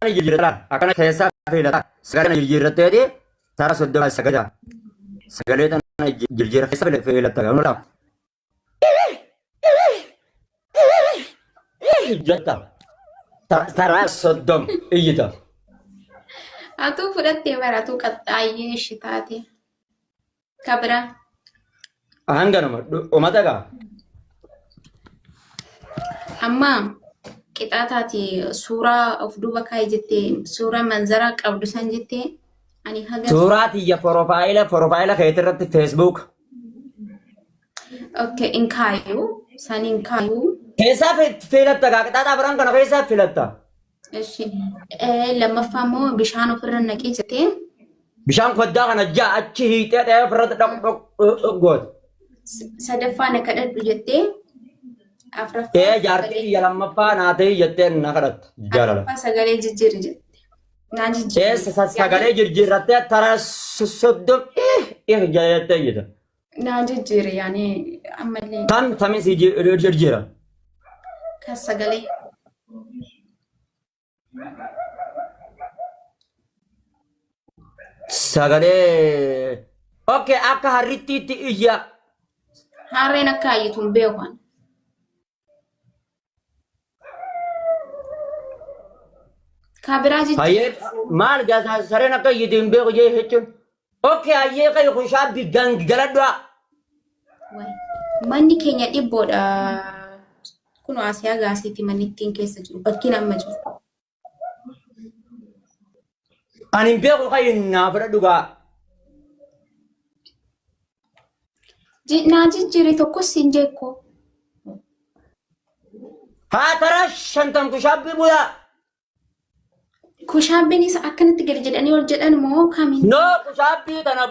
jijjiirrata akkana keessaa filata sagalee jijjiirratteeti tara soddoma sagada sagalee tana jijjiirra keessa filata ganuudha jetta tara soddom iyyita atu fudhattee baratu qaxxaayyee ishitaate kabira hanganuma umataga amma qixaataati suuraa of duuba kaa'ee jettee suuraa manzara qabdu san jettee ani haga suuraa tiyya profaayila keetirratti Facebook okay inkaayu san inkaayu keessaa filatta qixaataa biraan kana keessaa filatta እሺ lammaffaa immoo bishaan ofirra naqee jettee bishaan koddaa kana ja'a achi hiixee dha'ee ofirratti dhaqgoot sadaffaa na kadhadhu jettee afraffaa jaartii biyya lammaffaa naatee jettee na kadhatta jaalala sagalee jijjiirri jette naan jijjiirri sagalee jijjiirrattee tara soddom jettee jetta naan jijjiirri yaani ammallee tamis jijjiira kan sagalee sagalee okay akka harrittiitti iyya harreen akka ayyituun beekan kabiraa jechuun hayyee maal gaasa sareen akka iyyitiin beeku jee jechuun okay hayyee kai kushaabbi gangaladhaa manni keenya dhibboodha kun asiyaa gaasiiti manni ittiin keessa jiru bakkiin amma jiru ani beeku kai naa fudhadhugaa naa jijjiirri tokkos siin jeekko haa tara shantam kushaabbii bu'aa kushaabbiin isa akkanatti gadi jedhanii ol jedhan moo kamiin no kushaabbii tana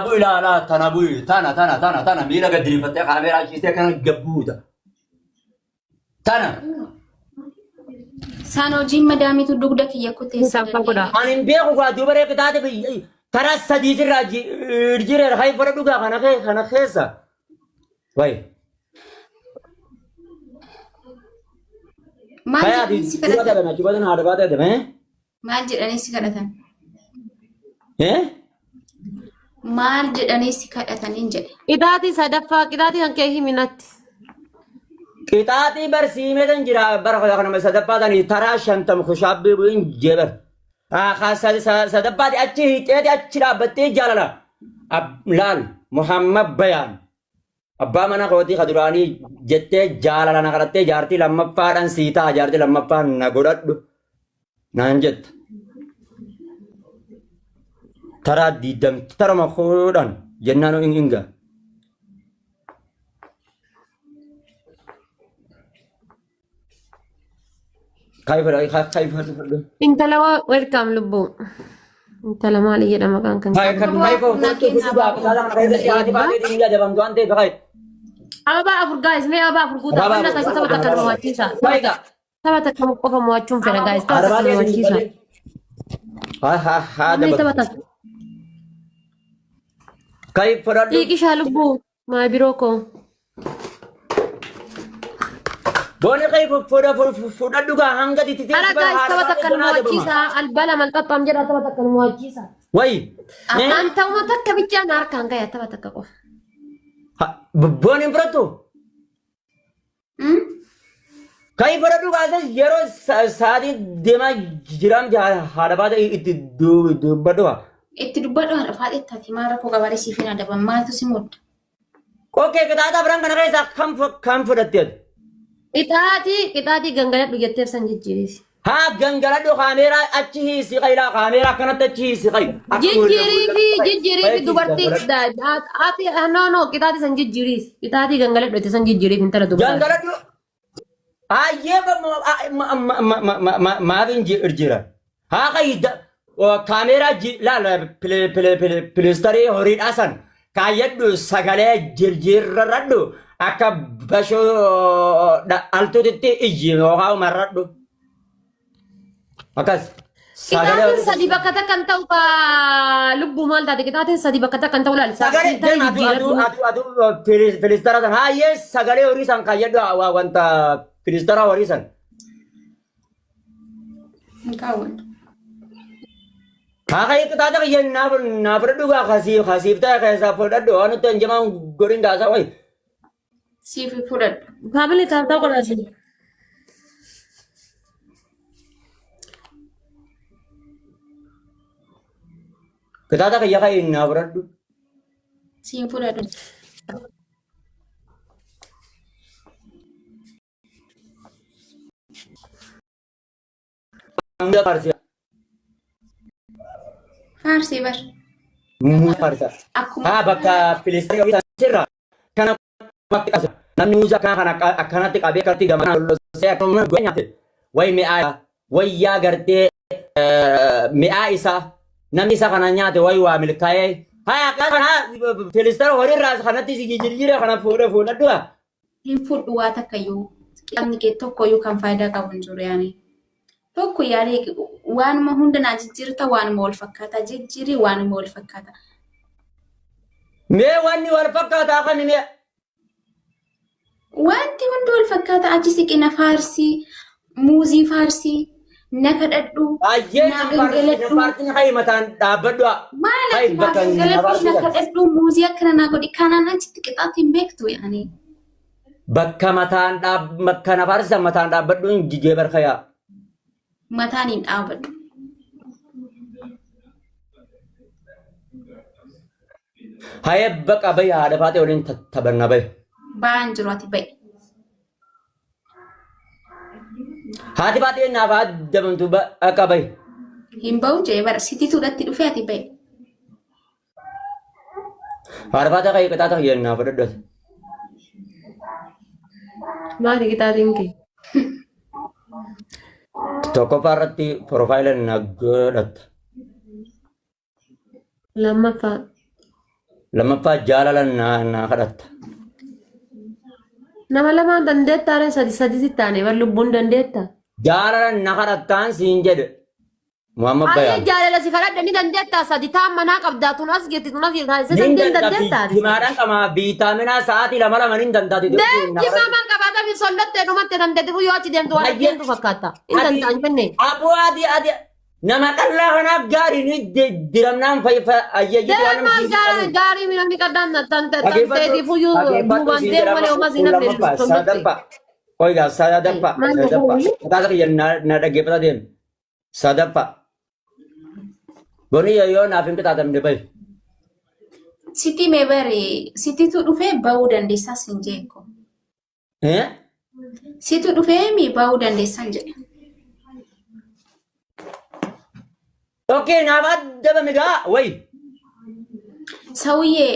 bu'i ilaalaa tana bu'i tana miila gaddiinfattee kaameeraa ciistee kana gabbuuta tana saan hojiin madaamitu dugda kiyya kuteessa ani beeku gaa duuba reefi taate tara sadiitirraa jireera hay fudhadhugaa kana keessa way maal jedhanii si kadhatan maal jedhanii si kadhataniin jedhe qixaatii sadaffaa qixaatii kan kee himinatti qixaatii barsiimeetan jira bara kanama sadaffaatanii taraa shantam kushaabbii bu'in jeber sadaffaati achi hiixeeti achi dhaabbattee jaalala laal Muhammad Bayaan abbaa mana kootii kaduraanii jettee jaalala na kadhattee jaartii lammaffaadhaan siitaa jaartii lammaffaan na godhadhu naan jetta taraa diidamti tarama kudhan jennaan inga intala welcome lubbu intala maali jedhama kan ababa afur guys mee ababa afur guutaa wanna kan tapha takka mo'achiisa tapha takka qofa mo'achuun fedha guys tapha takka mo'achiisa tapha takka kai fudhadhu xiiqishaa lubbu maa biroo koo boone kai fudhadhu gaa hanga titi ara guys tapha takka mo'achiisa albala malqaxxaam jedha tapha takka mo'achiisa way anta uma takka bichaan harkaan gaya tapha takka qofa boone fudhadhu kai fudhadhu gaasa yeroo sa'aatii deemaa jiraam haadha baata itti dubbadhu itti dubbadhu haadha faadhettaati maara koo gabaaree siifin adaban maaltu si mudda okay qixaataa biraan kana keessaa kam fudhatteet qixaatii gangaladhu jetteef san jijjiirisi haa gangaladhu kaameeraa achi hiisi qaylaa kaameeraa akkanatti achi hiisi qay jijjiiriifi dubartii ati no qixaatii san jijjiirisi qixaatii gangaladhu itti san jijjiiriif intala dubartii gangaladhu hayyee maafin jira haa qayda kaameeraa laala pilistarii horiidhaa san kaayyadhu sagalee jijjiirradhu akka bashoo altuutitti iyyi yookaan marradhu akkas qixaatiin sadii bakka takkan ta'u lubbuu maal taate qixaatiin sadii bakka takkan ta'u laal sagalee filistara san hayyee sagalee horii san kaayyadhu wanta filistara horii san Kawan. Kakak itu tadi yang nafar juga kasih kita kayak siapa dah doa nu tuh jangan goreng dasar, woi. Sifi furat. Family tahu kalau sih. Kita tadi kayak nafar du. Sifi furat. Anda farsi, Farsi bar. farsi. Aku Bakka Filistin kita cerah. Karena waktu itu, namni uza karena nanti kabe kerti gambar lulus saya kalau gue nyate. Wai mea, wai ya garte mea isa. Namni sa kana nyate wai wa milkaye. Hai kana Filistin wari ras kana tisi jijira kana foda dua. hin fudhuwaa takka iyyuu qixxaamni kee tokko iyyuu kan faayidaa qabu hin jiru yaani. Tokko yaadee waanuma hunda naa jijjiirta waanuma wal fakkaata jijjiirii waanuma wal fakkaata. Me wanni wal fakkaata kan me. Wanti hundi wal fakkaata achi siqina faarsii muuzii faarsii na kadhadhu Ayyee na gangaladhu. partiin hai mataan dhaabbadhu. Maalati na gangaladhu na kadhadhu muuzii akkana naa godhi kanaan achitti qixaatti hin beektu yaani. Bakka mataan makka nafarsa mataan dhaabbadhuun gigee barkayaa. Mataan hin dhaabadhu. Hayee baqa bayi haadha faatee waliin taphanna bayi. Ba'aan jiru ati ba'i. Haati faatee naaf dabamtu akka bayi. Hin ba'u jee bara sitituudhatti dhufee ati ba'i. Haadha faatee kayii qixaata kiyyan naaf dadhate. Maali qixaatiin kee? Tokkoffaa irratti piroofaayila na godhatta. Lammaffaa. Lammaffaa jaalala na kadhatta. Nama lamaan dandeettaa sadi taane waan lubbuun dandeettaa. Jaalala na kadhattaan siin jedhe. Muhammad Ayyee Bayaan. jaalala si kadhadhe ni dandeettaa sadi taan manaa qabdaa tun as geetti tun as geetti isa dandeen dandeettaa. Himaadhaan qamaa viitaaminaa sa'aatii lama ni dandaati. Jimamaan qabaata fi sollattee dhumatti dandeetti yoo achi deemtu waan deemtu fakkaata. Hin danda'an jennee. Aboo adi nama dhallaa kanaaf gaarii ni diramnaan Deemaa gaarii namni qaddaan tanteetii fuyyuu duubaan deemu malee homaa si namni sollattee. Oigaa sadappa. Kataasa kiyya na dhaggeeffata deemu. Sadappa. Boni yoo naaf hin qixaatamne bayi. Sitii mee bare sititu dhufee ba'uu dandeessaa sin jeeko. Situ dhufee mi ba'uu dandeessan jedhe. Oke, naaf addabame gaa wayi. Sawiyyee.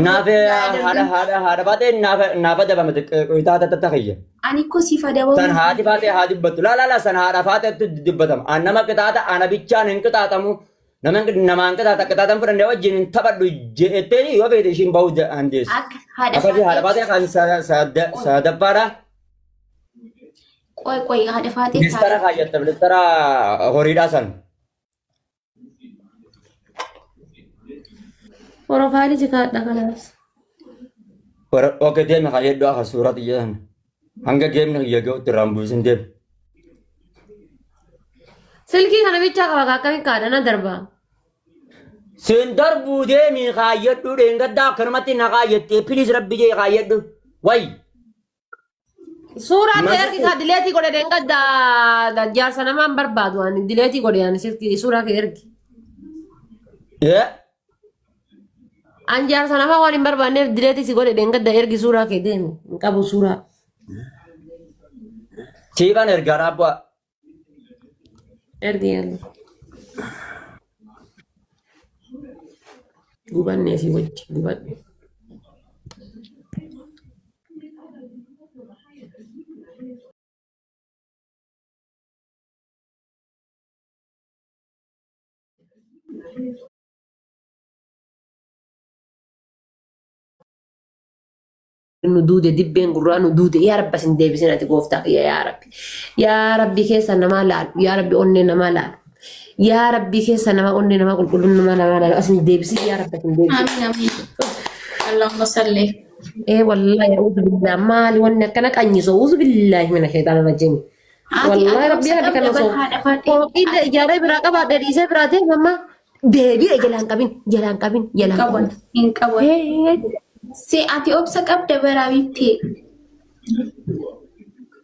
Naaf haadha baatee naaf addabame qixaata kiyya. Ani ko sifa daboo. San haati baatee haa dubbattu. Laa san haadha baateetti dubbatama. An nama qixaata ana bichaan hin qixaatamu. Namaan qixaatan fudhannee wajjin hin taphadhu jettee yoo feete ishiin bahuu dandeessu. Akkasii haadha baatee kan sadappaadha. Qoy haadha faatee Ministara kaayyatta ministara horiidhaa san. Profaayilii si kaadha kanaas. Oke deeme kaayyadhu akka suuraa xiyyaa hanga geemni kiyya ga'utti irraan buusin deeme. Silkii kana bichaa qaba akkamiin kaadha na darbaa. Sin darbuu deemi kaayyadhu dheengaddaa akkanumatti na kaayyattee pilis rabbi jee kaayyadhu. Wayi. Suuraa ta'e ergi kaa dileetii godhe dheengadda jaarsa namaan barbaadu ani dileetii godhe ani silkii suuraa kee ergi. An jaarsa namaa waan hin barbaanneef dileetii si godhe dheengadda ergi suuraa kee deemi hin qabu suuraa. Siifan ergaadhaa bu'a. Ergi yaallu. Gubannee si wajji gubanne. Nu duude dibbeen gurraa nu duude yaa rabbi sin deebisin ati gooftaa kiyya yaa rabbi keessa namaa laalu yaa rabbi onnee namaa laalu yaa rabbi keessa nama onnee namaa qulqulluun namaa laalu asin deebisin yaa rabbi sin deebisin. Amiin amiin. Allahumma salli. Wallahi a'uudhu billahi maali wanni akkana qanyiso a'uudhu billahi mina shaytaana rajimi والله ربي هذه كان صوب وقيد جاري براقة بعد رئيسة براتي ماما بيبي جلان كابين Qaban hin qaban. Si ati obsa qabda baraabitti.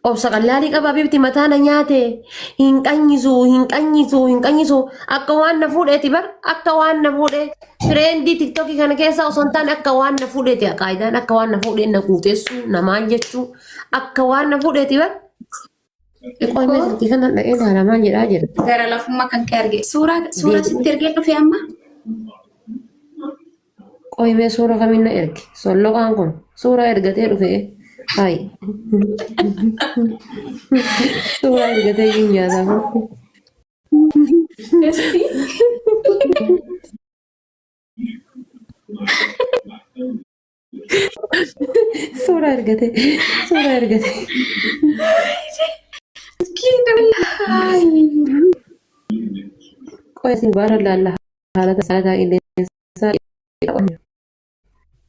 obsa qalaalii qaba bibti mataana nyaate hin qanyisu akka waan na fuudheeti bar akka waan na fuudhee fireendii tiktokii kana keessa osoo hin taane akka waan na fuudheeti qaayidaan akka waan na fuudhee na guuteessu namaan jechuu akka waan na fuudheeti bar qoyme silkii kana dhaqee ilaalamaa jedhaa jira. Gara lafummaa kan kee arge. Suuraa sitti ergee dhufe amma. qoyme suura kamiin na erge solloqaan kun suura ergatee dhufe hai suura ergatee hin nyaatamu. suura ergatee qoy si bara laalla haala tasaa qilleensa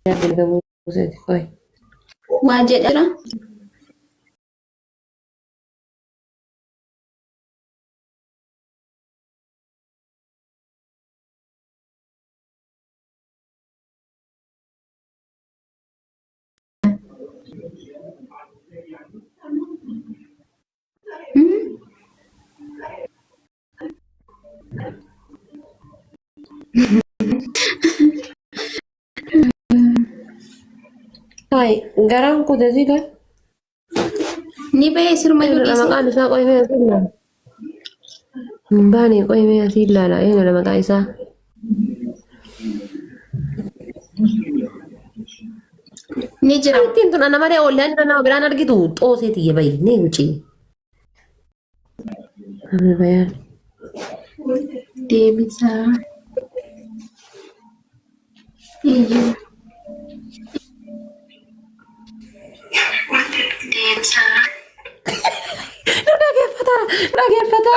yaadni gabu seeti qoy Waa jedhara. hai garam ku desi kan Ni bahee sirma nama yudhiise. kan isa qoy me asilla mbani qoy me asilla la nama kan isa Ni jira. Ittiin tun ana malee oollaan nama biraan argitu xooseeti yabai ne wuce. Amma bayaan. Deebisaa. Iyyuu. Dhaggeeffata.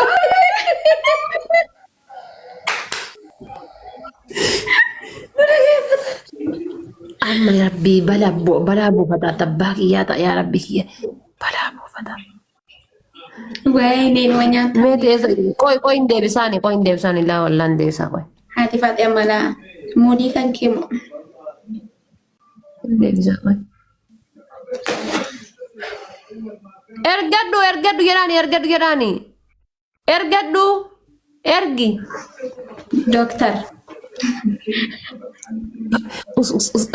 Amma ya rabbi balaa buufata tabbaa kiyyaa ta'a yaa rabbi kiyya balaa buufata. Waa'ee neenuma nyaata. Mee teessa qoy hin deebisaani laa wallaan deebisaa qoy. Haati Faaxee Amalaa. Moodii kan keemu. Deebisaa qoy. Ergadhu jedhaani. Ergi. Dooktar.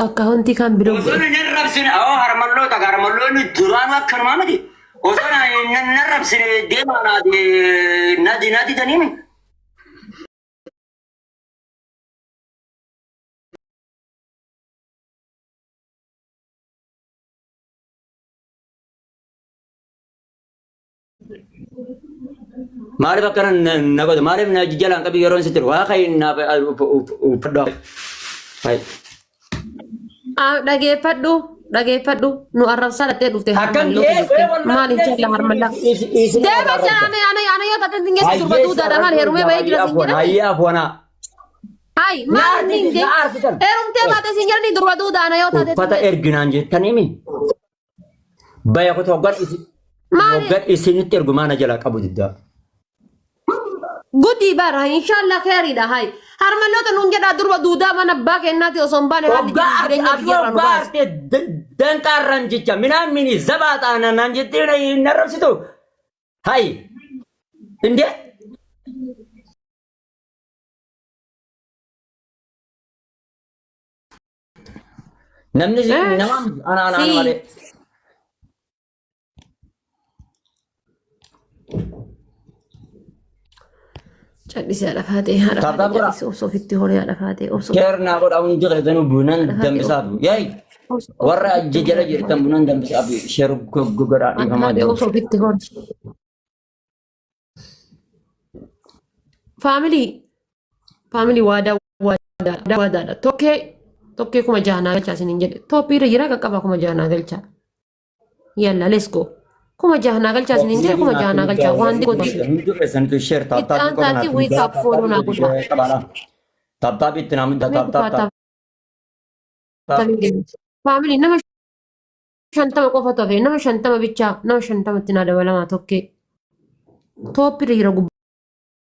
Akka wanti kan biroo. Osoo hin rabsine harmalloon duraan akkanumaa miti. Osoo hin rabsine deemaa naati taniimi. Maaliif akkana na godhe maaliif na jalaan qabii yeroo sitti waa kayi na uffadhu. Dhaggeeffadhu nu arrabsaa dhattee dhufte maaliif jala harmallaa deema jedhame ana yoo taate hin geessu durba duudaadha maal heerumee bahee jira sin jedhani Hayyaaf wana. hai maal hin heerumtee baate sin jedhani durba duudaana yoo taate Uffata erginaan jettaniimi. Baya kutu waggan isinitti ergu maana jala qabu diddaa. guddi bara inshallah khairiidha hai harmalloota nuun jedhaa durba duudaa mana abbaa kennaati osoo hin baane haalli jireenya biyyaarra nu baase. Danqaarraan jecha minaan mini zabaaxaana naan jettee hin arrabsitu. Hai. Indee. Namni nama ana malee. Callisee lafaatee haadha faatee osoo ofitti horii haadha faatee osoo. Keernaa godhaa hundi qeessanu buunan dambisaatu. Yaay. Warra jala jirtan buunan dambisaatu. Sheeru gogodhaa dhiifamaa deemu. Osoo ofitti horii. Faamilii waadaadha. Tokkee kuma jahanaa galchaa isiniin jedhe. Tooppiirra jira qaqqabaa kuma jahanaa galchaa. Yalla let's go. Kuma jahanaa galchaa isiniin jedhe kuma jahanaa galchaa waan dhiqotu. Ittaan taati wiikaaf fooluu naa godha. Taaptaap itti namni taaptaap. Faamilii nama 50 qofa tofe nama 50 bichaa nama 50 itti naa dabalamaa tokkee. Tooppiirra jira gubbaa.